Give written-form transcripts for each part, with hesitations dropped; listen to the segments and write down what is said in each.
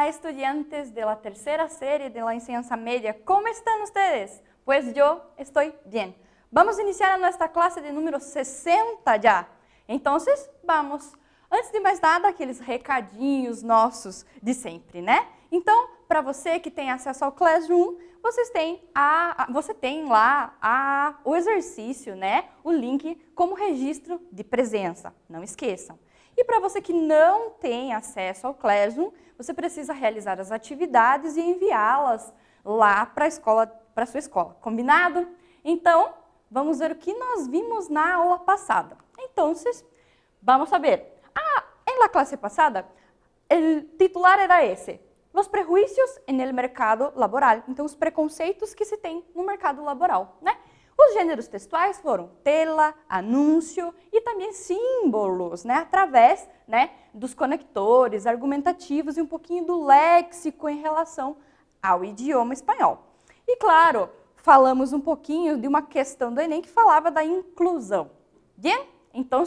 Hola, estudiantes de la tercera serie de la enseñanza media. ¿Cómo están ustedes? Pues yo estoy bien. Vamos a iniciar nuestra clase de número 60 já. Então, vamos. Antes de mais nada, aqueles recadinhos nossos de sempre, né? Então, para você que tem acesso ao Classroom, você tem lá o exercício, né? O link como registro de presença. Não esqueçam. E para você que não tem acesso ao Classroom, você precisa realizar as atividades e enviá-las lá para a sua escola. Combinado? Então, vamos ver o que nós vimos na aula passada. Então, vamos saber. En la clase pasada, o titular era esse. Os prejuízos no mercado laboral. Então, os preconceitos que se tem no mercado laboral, né? Os gêneros textuais foram tela, anúncio e também símbolos, né? Através, né, dos conectores argumentativos e um pouquinho do léxico em relação ao idioma espanhol. E, claro, falamos um pouquinho de uma questão do Enem que falava da inclusão. Bien? Então,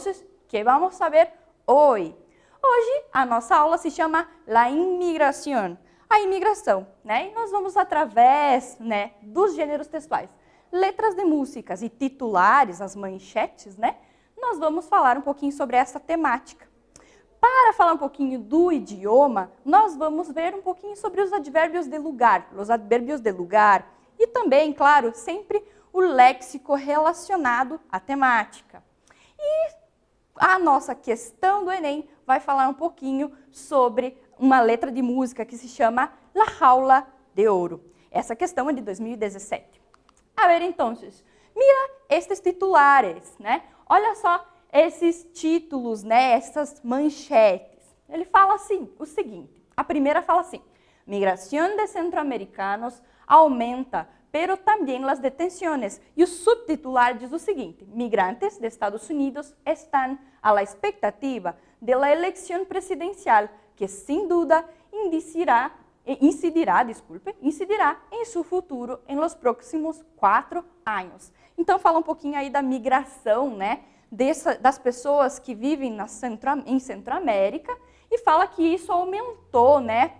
que vamos saber hoje? Hoje, a nossa aula se chama La Inmigración, a imigração, né? E nós vamos através, né, dos gêneros textuais, letras de músicas e titulares, as manchetes, né? Nós vamos falar um pouquinho sobre essa temática. Para falar um pouquinho do idioma, nós vamos ver um pouquinho sobre os advérbios de lugar, e também, claro, sempre o léxico relacionado à temática. E a nossa questão do Enem vai falar um pouquinho sobre uma letra de música que se chama La Jaula de Ouro. Essa questão é de 2017. A ver, então, mira estes titulares, né? Olha só esses títulos, né? Essas manchetes. Ele fala assim, o seguinte, a primeira fala assim, migração de centroamericanos aumenta, pero também las detenciones. E o subtitular diz o seguinte, migrantes de Estados Unidos estão a la expectativa de la elección presidencial, que sem dúvida incidirá em seu futuro em los próximos 4 anos. Então, fala um pouquinho aí da migração, né, das pessoas que vivem em Centro-América e fala que isso aumentou, né,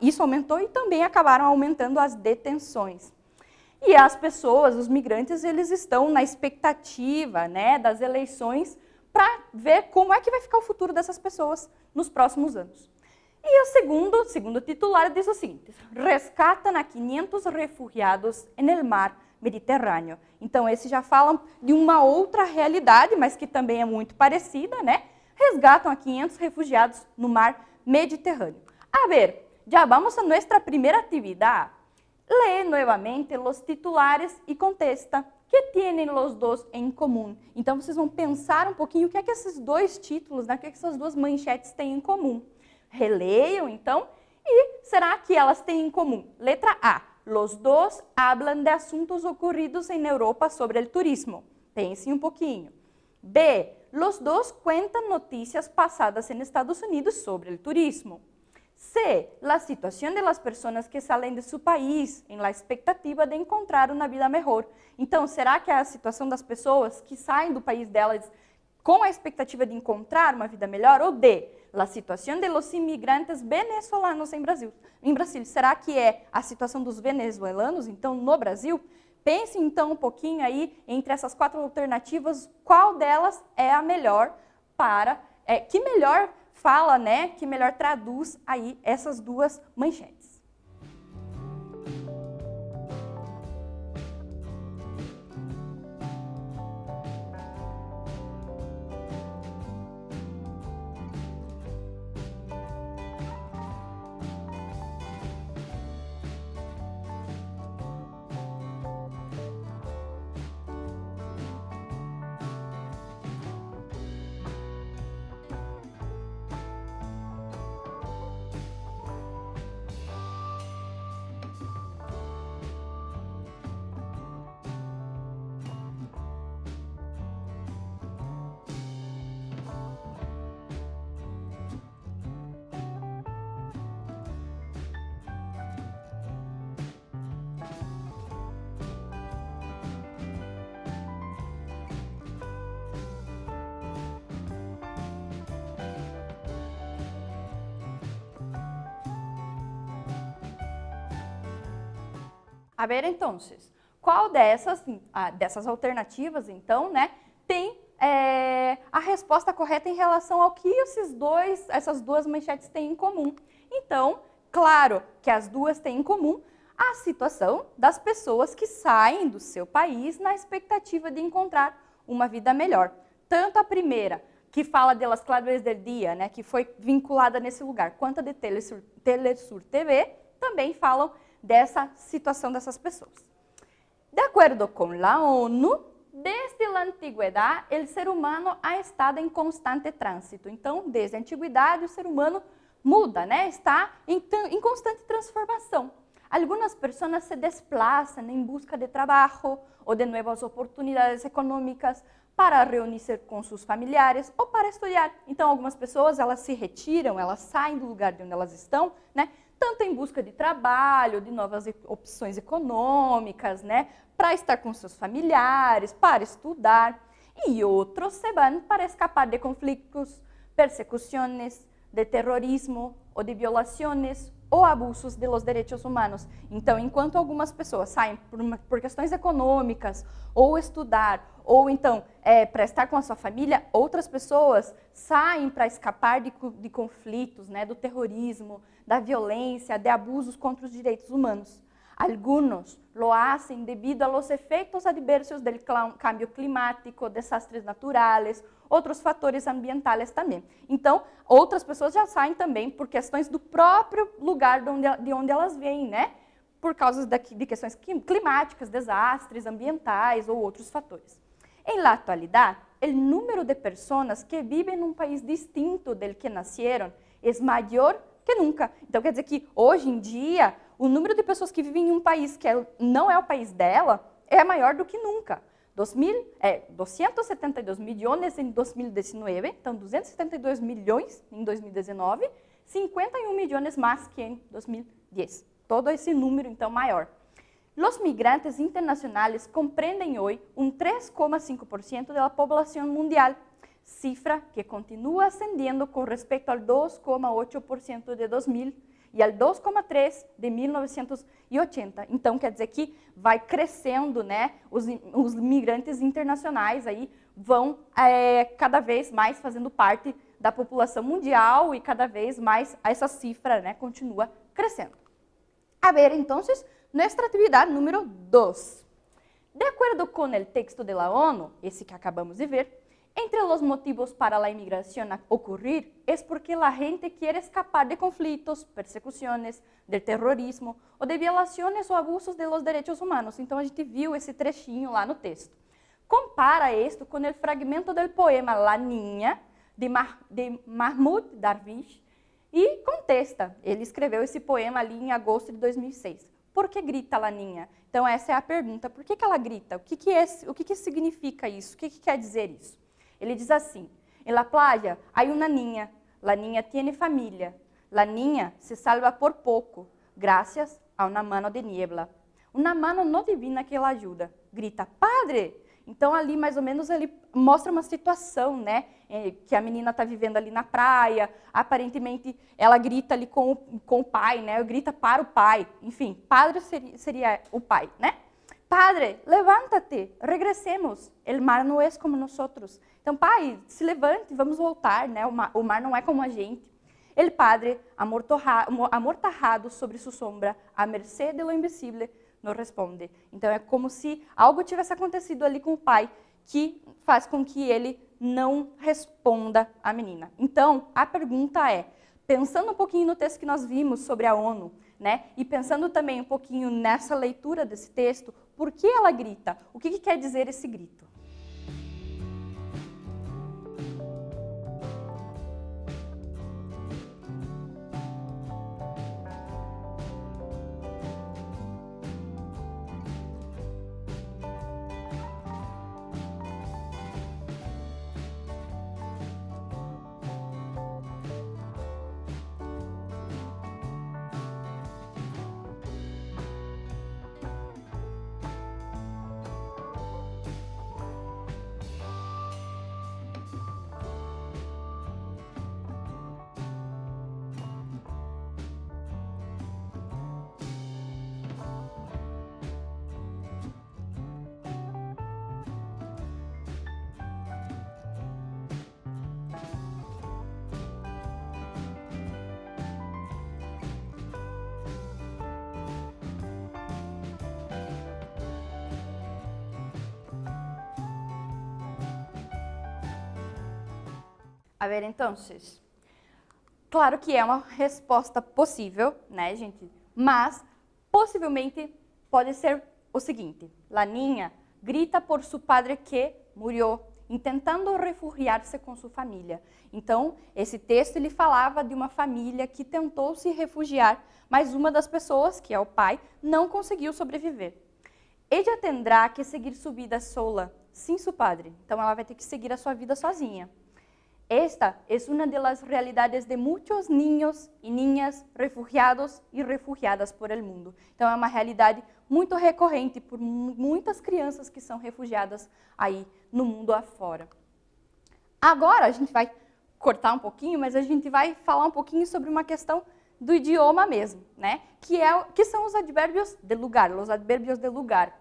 isso aumentou e também acabaram aumentando as detenções. E as pessoas, os migrantes, eles estão na expectativa, né, das eleições para ver como é que vai ficar o futuro dessas pessoas nos próximos anos. E o segundo titular diz o seguinte, rescatam a 500 refugiados no mar Mediterrâneo. Então, esse já fala de uma outra realidade, mas que também é muito parecida, né? Resgatam a 500 refugiados no mar Mediterrâneo. A ver, já vamos a nossa primeira atividade. Lee novamente os titulares e contesta que têm os dois em comum. Então, vocês vão pensar um pouquinho o que é que esses dois títulos, né, o que é que essas duas manchetes têm em comum. Releiam, então, e será que elas têm em comum? Letra A. Los dos hablan de assuntos ocorridos em Europa sobre o turismo. Pensem um pouquinho. B. Los dos cuentan noticias pasadas en Estados Unidos sobre el turismo. C. La situación de las personas que salen de su país en la expectativa de encontrar una vida mejor. Então, será que é a situação das pessoas que saem do país delas com a expectativa de encontrar uma vida melhor? Ou D. La situación de los inmigrantes venezolanos em Brasil. Será que é a situação dos venezuelanos, então, no Brasil? Pense, então, um pouquinho aí, entre essas 4 alternativas, qual delas é a melhor que melhor fala, né, que melhor traduz aí essas duas manchetes. A ver, então, qual dessas alternativas, então, né, tem a resposta correta em relação ao que essas duas manchetes têm em comum? Então, claro que as duas têm em comum a situação das pessoas que saem do seu país na expectativa de encontrar uma vida melhor. Tanto a primeira, que fala de Las Claves del Dia, né, que foi vinculada nesse lugar, quanto a de Telesur TV, também falam dessa situação dessas pessoas. De acordo com a ONU, desde a antiguidade, o ser humano ha estado em constante trânsito. Então, desde a antiguidade, o ser humano muda, né? Está em constante transformação. Algumas pessoas se desplazam em busca de trabalho ou de novas oportunidades econômicas para reunir-se com seus familiares ou para estudar. Então, algumas pessoas elas se retiram, elas saem do lugar de onde elas estão, né? Tanto em busca de trabalho, de novas opções econômicas, né? Para estar com seus familiares, para estudar. E outros se vão para escapar de conflitos, persecuções, de terrorismo ou de violações ou abusos de los derechos humanos. Então, enquanto algumas pessoas saem por questões econômicas, ou estudar, ou então para estar com a sua família, outras pessoas saem para escapar de conflitos, né, do terrorismo, da violência, de abusos contra os direitos humanos. Algunos lo hacen debido a los efectos adversos del cambio climático, desastres naturales, outros fatores ambientales também. Então, outras pessoas já saem também por questões do próprio lugar de onde elas vêm, né? Por causa de questões climáticas, desastres ambientais ou outros fatores. Em la atualidade, o número de pessoas que vivem em um país distinto del que nasceram é maior que nunca. Então, quer dizer que, hoje em dia, o número de pessoas que vivem em um país que não é o país dela é maior do que nunca. 272 milhões em 2019, então 272 milhões em 2019, 51 milhões mais que em 2010. Todo esse número, então, maior. Os migrantes internacionais compreendem hoje 3,5% da população mundial, cifra que continua ascendendo com respeito ao 2,8% de 2000 e ao 2,3% de 1980. Então, quer dizer que vai crescendo, né? Os migrantes internacionais aí vão cada vez mais fazendo parte da população mundial e cada vez mais essa cifra, né, continua crescendo. A ver, então, nossa atividade número 2. De acordo com o texto da ONU, esse que acabamos de ver, entre os motivos para a imigração ocorrer é porque a gente quer escapar de conflitos, persecuções, de terrorismo ou de violações ou abusos de los derechos humanos. Então, a gente viu esse trechinho lá no texto. Compara isto com o fragmento do poema La Niña, de Mahmoud Darwish, e contesta. Ele escreveu esse poema ali em agosto de 2006. Por que grita La Niña? Então, essa é a pergunta. Por que ela grita? O que significa isso? O que quer dizer isso? Ele diz assim: em la playa hay una niña, la niña tiene familia, la niña se salva por pouco, gracias a una mano de niebla. Una mano no divina que la ajuda. Grita, padre! Então, ali, mais ou menos, ele mostra uma situação, né, que a menina está vivendo ali na praia, aparentemente ela grita ali com o pai, né, grita para o pai, enfim, padre seria o pai, né? Padre, levanta-te, regressemos, el mar não é como nós outros. Então, pai, se levante, vamos voltar, né? O mar não é como a gente. El padre, amortajado sobre sua sombra, a mercê de lo invisível, nos responde. Então, é como se algo tivesse acontecido ali com o pai, que faz com que ele não responda à menina. Então, a pergunta é, pensando um pouquinho no texto que nós vimos sobre a ONU, né, e pensando também um pouquinho nessa leitura desse texto, por que ela grita? O que quer dizer esse grito? A ver, então, claro que é uma resposta possível, né, gente? Mas, possivelmente, pode ser o seguinte. La niña grita por su padre que murió, intentando refugiar-se com sua família. Então, esse texto ele falava de uma família que tentou se refugiar, mas uma das pessoas, que é o pai, não conseguiu sobreviver. Ella tendrá que seguir sua vida sola, sem seu padre. Então, ela vai ter que seguir a sua vida sozinha. Esta é uma das realidades de muitos niños e niñas refugiados e refugiadas por el mundo. Então, é uma realidade muito recorrente por muitas crianças que são refugiadas aí no mundo afora. Agora, a gente vai cortar um pouquinho, mas a gente vai falar um pouquinho sobre uma questão do idioma mesmo, né? Que são os advérbios de lugar, os advérbios de lugar.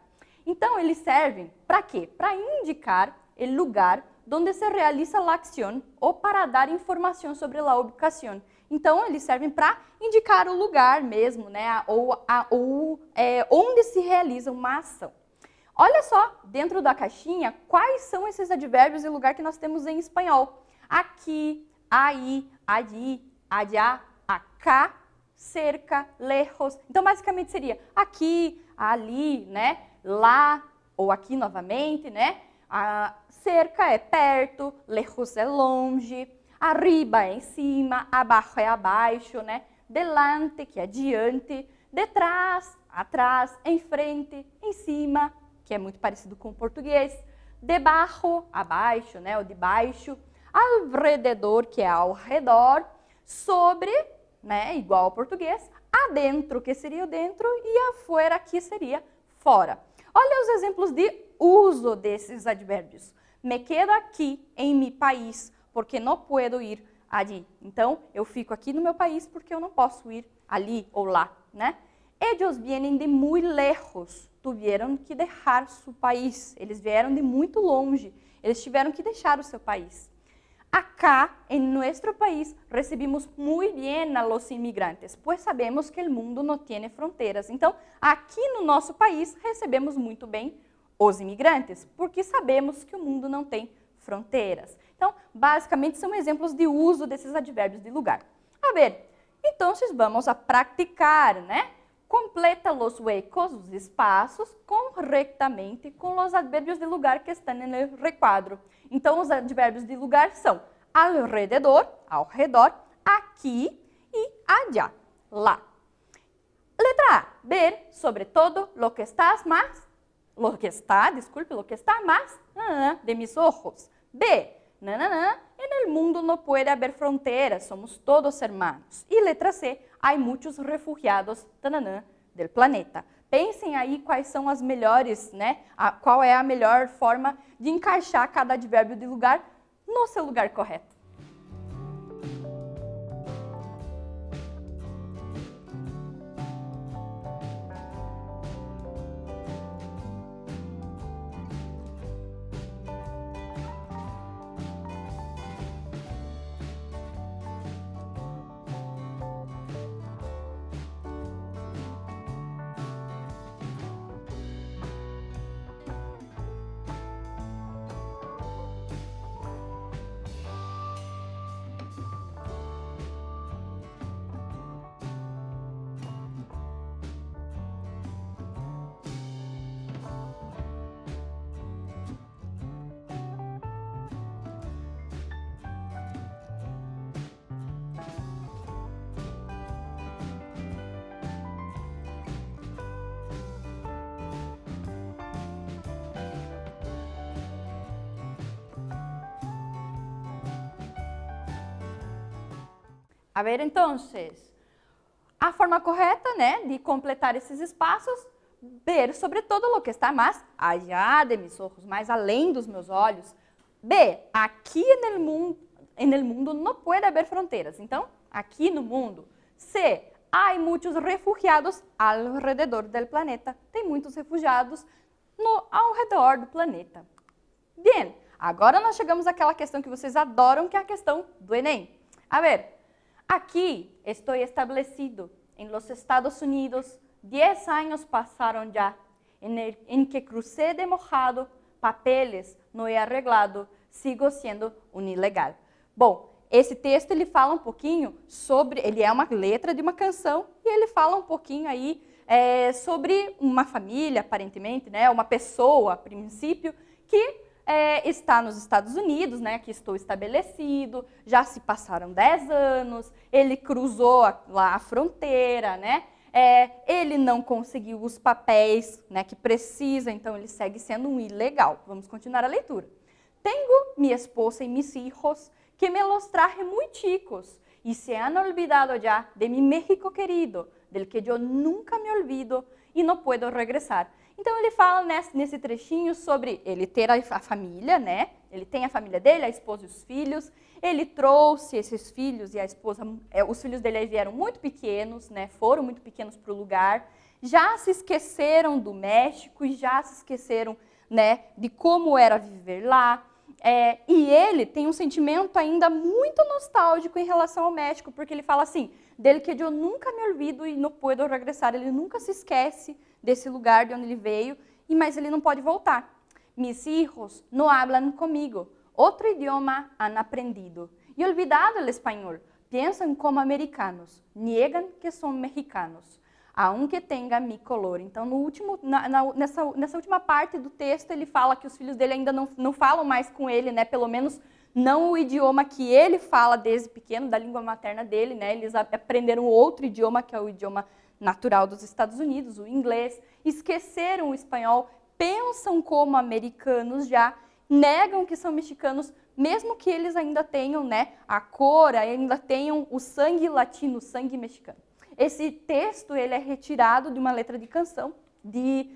Então, eles servem para quê? Para indicar o lugar onde se realiza a acción ou para dar informação sobre a ubicação. Então, eles servem para indicar o lugar mesmo, né? Onde se realiza uma ação. Olha só, dentro da caixinha, quais são esses advérbios de lugar que nós temos em espanhol. Aqui, aí, allí, allá, acá, cerca, lejos. Então, basicamente seria aqui, ali, né? Lá, ou aqui novamente, né? Cerca é perto, lejos é longe, arriba é em cima, abaixo é abaixo, né? Delante, que é adiante, detrás, atrás, em frente, em cima, que é muito parecido com o português, debaixo, abaixo, né? Ou de baixo, alrededor, que é ao redor, sobre, né? Igual ao português, adentro, que seria o dentro, e afuera, que seria fora. Olha os exemplos de uso desses advérbios. Me quedo aqui em mi país porque não puedo ir allí. Então, eu fico aqui no meu país porque eu não posso ir ali ou lá, né? Ellos vienen de muy lejos, tuvieron que dejar su país. Eles vieram de muito longe, eles tiveram que deixar o seu país. Acá, em nuestro país, recibimos muy bien a los inmigrantes, pues sabemos que el mundo no tiene fronteiras. Então, aqui no nosso país, recebemos muito bem os imigrantes, porque sabemos que o mundo não tem fronteiras. Então, basicamente, são exemplos de uso desses advérbios de lugar. A ver, então, vamos a praticar, né? Completa os huecos, os espaços, corretamente com os advérbios de lugar que estão no requadro. Então, os advérbios de lugar são alrededor, ao redor, aqui e allá, lá. Letra A, ver sobre todo lo que está más de mis ojos. B, en el mundo no puede haber fronteras, somos todos hermanos. E letra C, há muitos refugiados del planeta. Pensem aí quais são as melhores, né? Qual é a melhor forma de encaixar cada advérbio de lugar no seu lugar correto. A ver, então, a forma correta, né, de completar esses espaços, ver sobre todo lo que está mais allá de mis ojos, mais além dos meus olhos. B, aqui en el mundo não pode haver fronteiras. Então, aqui no mundo. C, há muitos refugiados alrededor del planeta. Tem muitos refugiados ao redor do planeta. Bem, agora nós chegamos àquela questão que vocês adoram, que é a questão do Enem. A ver, aqui estou estabelecido em los Estados Unidos. 10 anos passaram já em que crucé de mojado, papeles no he arreglado, sigo sendo um ilegal. Bom, esse texto ele fala um pouquinho sobre, ele é uma letra de uma canção e ele fala um pouquinho aí sobre uma família, aparentemente, né, uma pessoa, a princípio, que está nos Estados Unidos, né, que estou estabelecido, já se passaram 10 anos, ele cruzou lá a fronteira, né, ele não conseguiu os papéis, né, que precisa, então ele segue sendo um ilegal. Vamos continuar a leitura. Tengo mi esposa y mis hijos que me los traje muy chicos y se han olvidado ya de mi México querido, del que yo nunca me olvido y no puedo regresar. Então ele fala nesse trechinho sobre ele ter a família, né? Ele tem a família dele, a esposa e os filhos. Ele trouxe esses filhos e a esposa, os filhos dele vieram muito pequenos, né? Foram muito pequenos para o lugar. Já se esqueceram do México e já se esqueceram, né, de como era viver lá. E ele tem um sentimento ainda muito nostálgico em relação ao México, porque ele fala assim, dele que eu nunca me olvido e não puedo regressar. Ele nunca se esquece desse lugar de onde ele veio, mas ele não pode voltar. Mis hijos no hablan conmigo, outro idioma han aprendido. E olvidado el español, piensan como americanos, niegan que son mexicanos, aunque tenga mi color. Então, nessa última parte do texto, ele fala que os filhos dele ainda não falam mais com ele, né? Pelo menos não o idioma que ele fala desde pequeno, da língua materna dele, né? Eles aprenderam outro idioma, que é o idioma natural dos Estados Unidos, o inglês, esqueceram o espanhol, pensam como americanos já, negam que são mexicanos, mesmo que eles ainda tenham, né, a cor, ainda tenham o sangue latino, o sangue mexicano. Esse texto ele é retirado de uma letra de canção de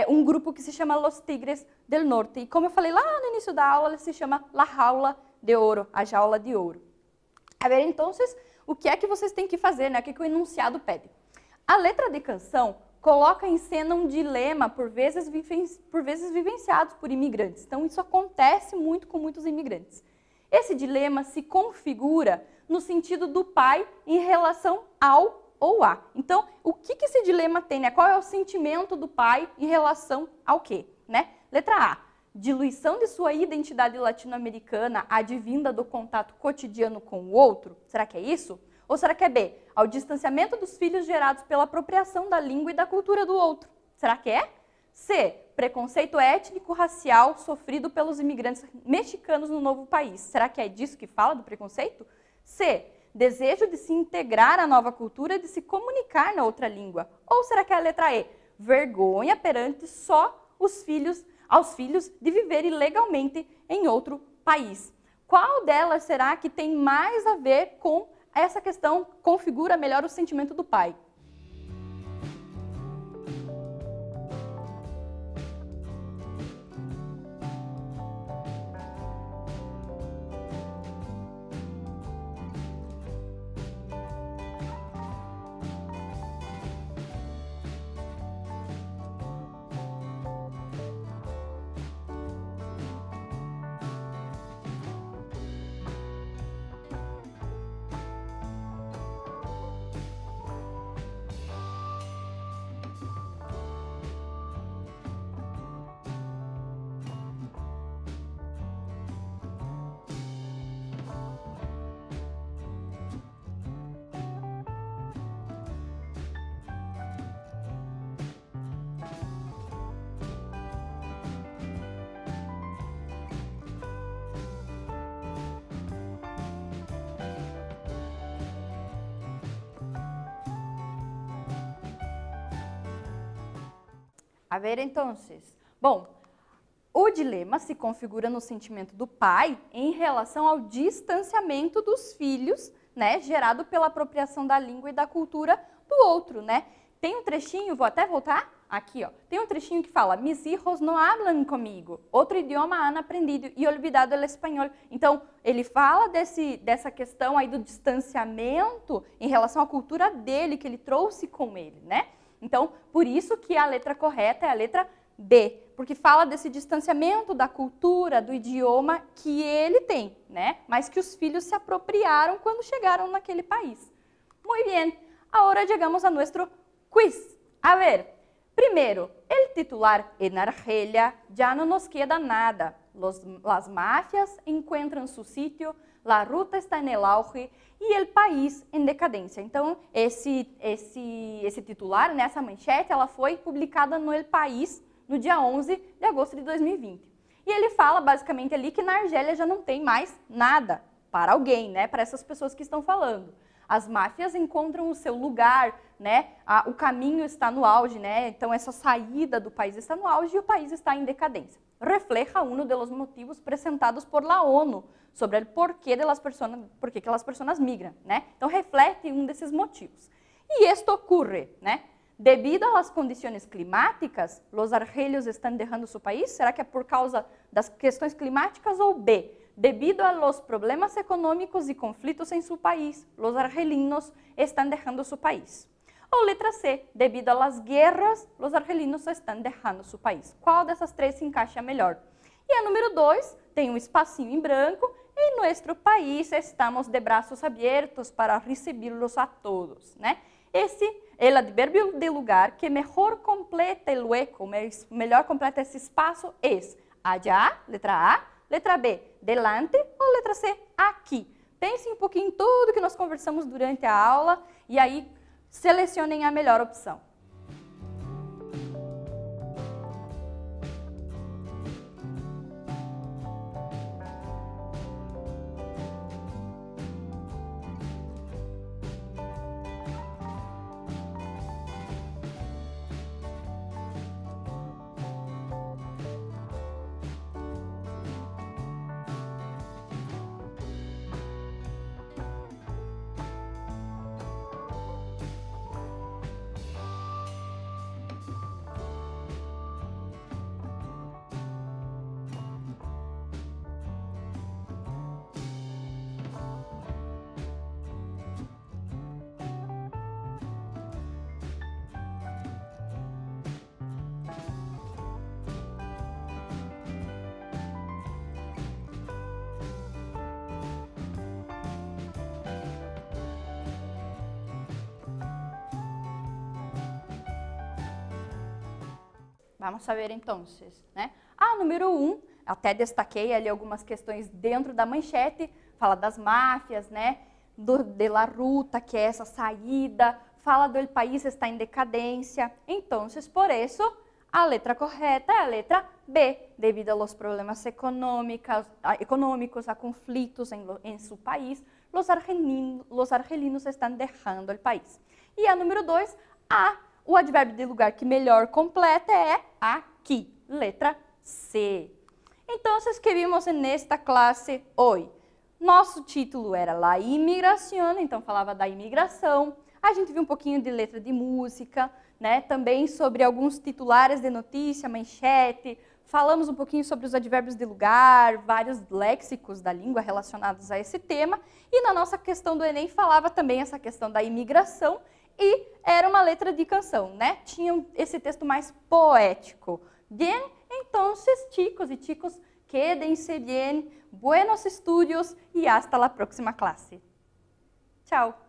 um grupo que se chama Los Tigres del Norte. E como eu falei lá no início da aula, ele se chama La Jaula de Ouro, a jaula de ouro. A ver, então, o que é que vocês têm que fazer, né? O que o enunciado pede? A letra de canção coloca em cena um dilema, por vezes vivenciados por imigrantes. Então, isso acontece muito com muitos imigrantes. Esse dilema se configura no sentido do pai em relação ao ou a. Então, o que esse dilema tem, né? Qual é o sentimento do pai em relação ao quê, né? Letra A, diluição de sua identidade latino-americana advinda do contato cotidiano com o outro. Será que é isso? Ou será que é B, ao distanciamento dos filhos gerados pela apropriação da língua e da cultura do outro? Será que é? C, preconceito étnico-racial sofrido pelos imigrantes mexicanos no novo país. Será que é disso que fala, do preconceito? C, desejo de se integrar à nova cultura e de se comunicar na outra língua. Ou será que é a letra E? Vergonha perante só aos filhos de viver ilegalmente em outro país. Qual delas será que tem mais a ver com essa questão, configura melhor o sentimento do pai? A ver, então, bom, o dilema se configura no sentimento do pai em relação ao distanciamento dos filhos, né, gerado pela apropriação da língua e da cultura do outro, né? Tem um trechinho, vou até voltar aqui, ó. Tem um trechinho que fala: "Mis hijos no hablan comigo, outro idioma han aprendido e olvidado el espanhol". Então, ele fala dessa questão aí do distanciamento em relação à cultura dele, que ele trouxe com ele, né? Então, por isso que a letra correta é a letra B, porque fala desse distanciamento da cultura, do idioma que ele tem, né? Mas que os filhos se apropriaram quando chegaram naquele país. Muy bien, agora chegamos a nosso quiz. A ver, primeiro, el titular en Argelia ya no nos queda nada. Las mafias encuentran su sitio, la ruta está en el auge e el país em decadência. Então, esse titular, né, essa manchete, ela foi publicada no El País no dia 11 de agosto de 2020. E ele fala basicamente ali que na Argélia já não tem mais nada para alguém, né, para essas pessoas que estão falando. As máfias encontram o seu lugar, né, o caminho está no auge, né, então essa saída do país está no auge e o país está em decadência. Refleja uno de los motivos presentados por la ONU sobre o porquê que as pessoas migram, né? Então reflete um desses motivos. E isto ocorre, né? Devido às condições climáticas, os argelinos estão deixando seu país? Será que é por causa das questões climáticas ou B? Devido a los problemas econômicos e conflitos em seu país, os argelinos estão deixando seu país. Ou letra C, devido às guerras, os argelinos estão deixando seu país. Qual dessas três se encaixa melhor? E a número 2 tem um espacinho em branco. Em nosso país estamos de braços abertos para recebê-los a todos, né? Esse é o advérbio de lugar que melhor completa o hueco, melhor completa esse espaço é allá, letra A, letra B, delante ou letra C, aqui. Pensem um pouquinho em tudo que nós conversamos durante a aula e aí selecionem a melhor opção. Vamos ver então, né? Número 1, até destaquei ali algumas questões dentro da manchete, fala das máfias, né? De la ruta, que é essa saída, fala do país está em decadência. Então, por isso, a letra correta é a letra B, devido aos problemas econômicos, a conflitos em seu país, os argelinos estão deixando o país. E a número 2, o advérbio de lugar que melhor completa é aqui, letra C. Então, o que vimos nesta classe hoje? Nosso título era La Imigración, então falava da imigração. A gente viu um pouquinho de letra de música, né? Também sobre alguns titulares de notícia, manchete. Falamos um pouquinho sobre os advérbios de lugar, vários léxicos da língua relacionados a esse tema. E na nossa questão do Enem falava também essa questão da imigração. E era uma letra de canção, né? Tinha esse texto mais poético. Bien, entonces, chicos y chicos, quédense bien, buenos estudios y hasta la próxima clase. Tchau!